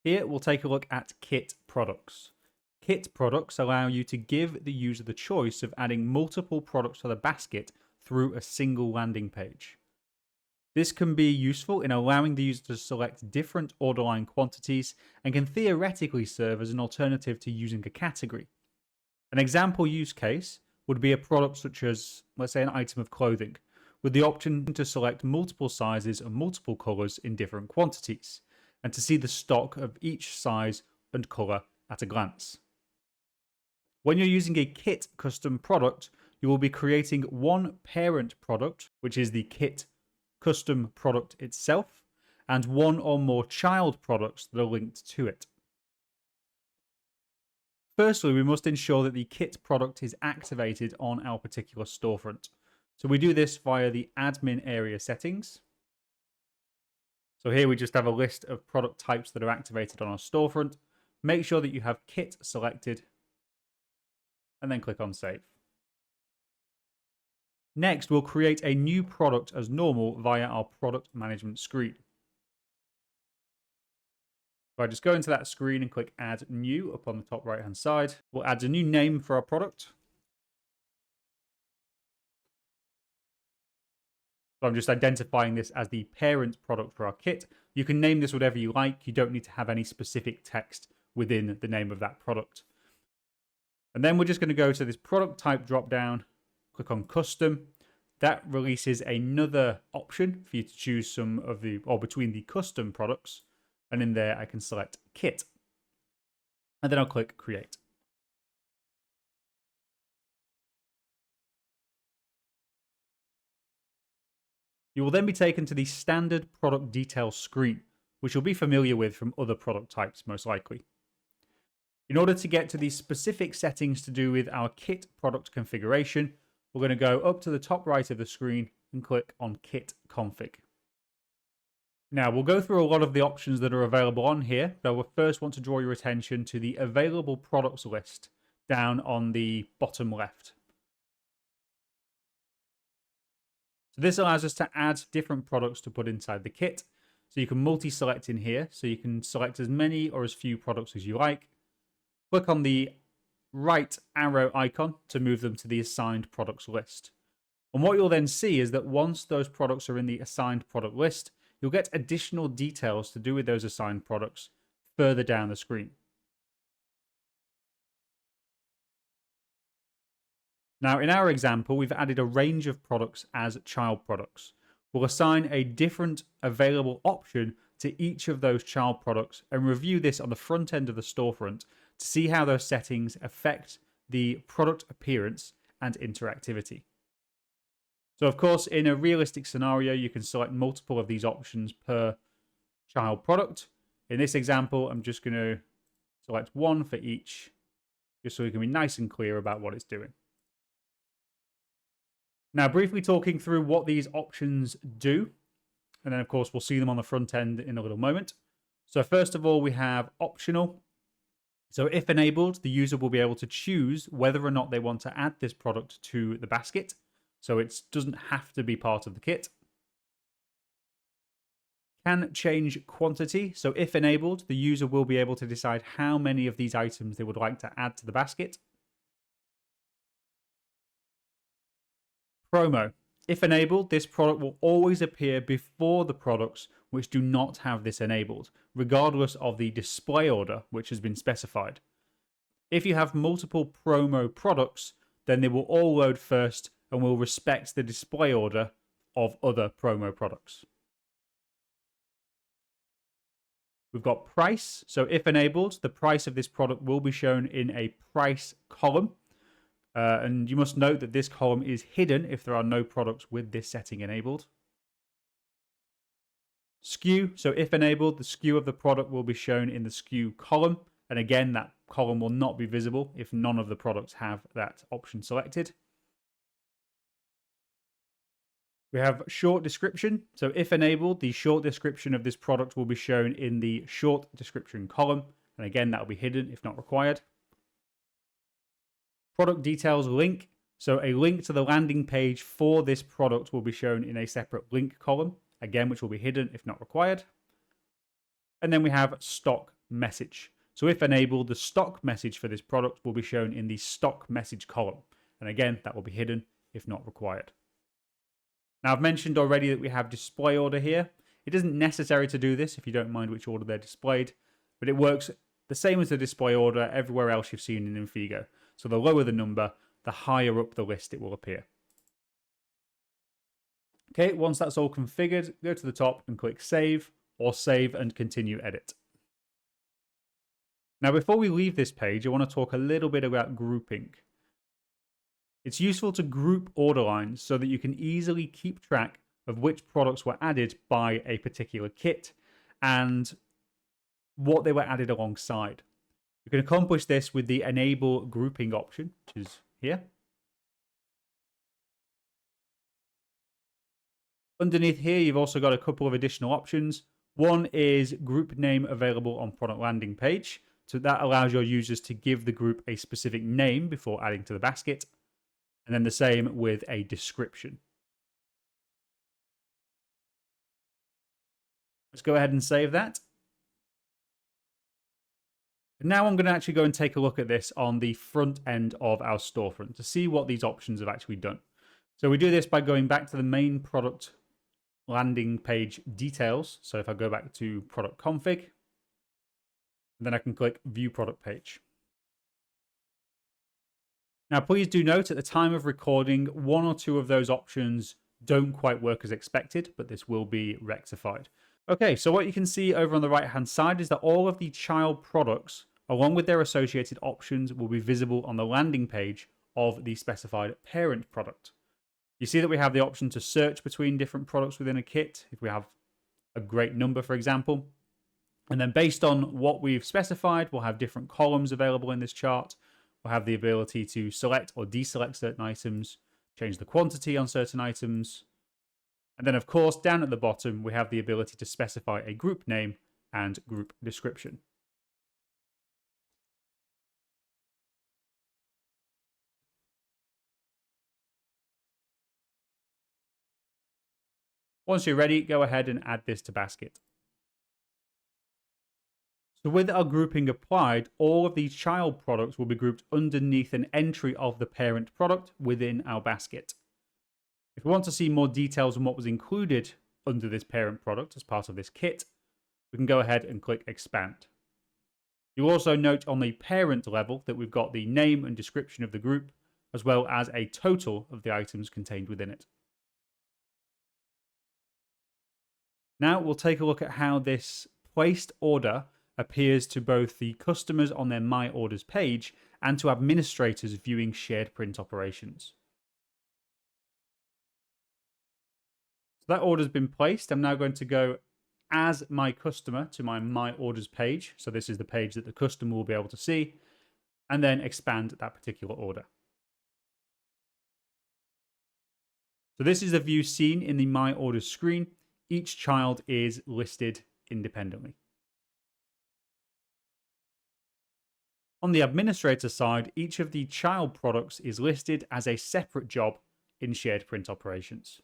Here, we'll take a look at kit products. Kit products allow you to give the user the choice of adding multiple products to the basket through a single landing page. This can be useful in allowing the user to select different order line quantities and can theoretically serve as an alternative to using a category. An example use case would be a product such as, let's say, an item of clothing, with the option to select multiple sizes and multiple colors in different quantities, and to see the stock of each size and color at a glance. When you're using a kit custom product, you will be creating one parent product, which is the kit custom product itself, and one or more child products that are linked to it. Firstly, we must ensure that the kit product is activated on our particular storefront. So we do this via the admin area settings. So here we just have a list of product types that are activated on our storefront. Make sure that you have kit selected and then click on save. Next, we'll create a new product as normal via our product management screen. If I just go into that screen and click add new up on the top right hand side, we'll add a new name for our product. So I'm just identifying this as the parent product for our kit. You can name this whatever you like. You don't need to have any specific text within the name of that product. And then we're just going to go to this product type drop down, click on custom. That releases another option for you to choose some of the, or between the custom products. And in there, I can select kit. And then I'll click create. You will then be taken to the standard product details screen, which you'll be familiar with from other product types, most likely. In order to get to the specific settings to do with our kit product configuration, we're going to go up to the top right of the screen and click on Kit Config. Now, we'll go through a lot of the options that are available on here, but we'll first want to draw your attention to the available products list down on the bottom left. So this allows us to add different products to put inside the kit. So you can multi-select in here, so you can select as many or as few products as you like. Click on the right arrow icon to move them to the assigned products list. And what you'll then see is that once those products are in the assigned product list, you'll get additional details to do with those assigned products further down the screen. Now, in our example, we've added a range of products as child products. We'll assign a different available option to each of those child products and review this on the front end of the storefront to see how those settings affect the product appearance and interactivity. So, of course, in a realistic scenario, you can select multiple of these options per child product. In this example, I'm just going to select one for each, just so we can be nice and clear about what it's doing. Now, briefly talking through what these options do, and then, of course, we'll see them on the front end in a little moment. So, first of all, we have optional. So, if enabled, the user will be able to choose whether or not they want to add this product to the basket. So, it doesn't have to be part of the kit. Can change quantity. So, if enabled, the user will be able to decide how many of these items they would like to add to the basket. Promo. If enabled, this product will always appear before the products which do not have this enabled, regardless of the display order which has been specified. If you have multiple promo products, then they will all load first and will respect the display order of other promo products. We've got price. So if enabled, the price of this product will be shown in a price column. And you must note that this column is hidden if there are no products with this setting enabled. SKU. So if enabled, the SKU of the product will be shown in the SKU column. And again, that column will not be visible if none of the products have that option selected. We have short description. So if enabled, the short description of this product will be shown in the short description column. And again, that will be hidden if not required. Product details link. So a link to the landing page for this product will be shown in a separate link column, again, which will be hidden if not required. And then we have stock message. So if enabled, the stock message for this product will be shown in the stock message column. And again, that will be hidden if not required. Now, I've mentioned already that we have display order here. It isn't necessary to do this if you don't mind which order they're displayed, but it works the same as the display order everywhere else you've seen in Infigo. So the lower the number, the higher up the list it will appear. Okay, once that's all configured, go to the top and click Save, or Save and Continue Edit. Now, before we leave this page, I want to talk a little bit about grouping. It's useful to group order lines so that you can easily keep track of which products were added by a particular kit and what they were added alongside. You can accomplish this with the Enable Grouping option, which is here. Underneath here, you've also got a couple of additional options. One is group name available on product landing page. So that allows your users to give the group a specific name before adding to the basket. And then the same with a description. Let's go ahead and save that. And now I'm going to actually go and take a look at this on the front end of our storefront to see what these options have actually done. So we do this by going back to the main product landing page details. So if I go back to product config, then I can click view product page. Now, please do note at the time of recording, one or two of those options don't quite work as expected, but this will be rectified. Okay, so what you can see over on the right-hand side is that all of the child products, along with their associated options, will be visible on the landing page of the specified parent product. You see that we have the option to search between different products within a kit, if we have a great number, for example. And then based on what we've specified, we'll have different columns available in this chart. We'll have the ability to select or deselect certain items, change the quantity on certain items. And then, of course, down at the bottom, we have the ability to specify a group name and group description. Once you're ready, go ahead and add this to basket. So with our grouping applied, all of these child products will be grouped underneath an entry of the parent product within our basket. If we want to see more details on what was included under this parent product as part of this kit, we can go ahead and click Expand. You'll also note on the parent level that we've got the name and description of the group, as well as a total of the items contained within it. Now we'll take a look at how this placed order appears to both the customers on their My Orders page and to administrators viewing shared print operations. So that order's been placed. I'm now going to go as my customer to my My Orders page. So this is the page that the customer will be able to see, and then expand that particular order. So this is the view seen in the My Orders screen. Each child is listed independently. On the administrator side, each of the child products is listed as a separate job in shared print operations.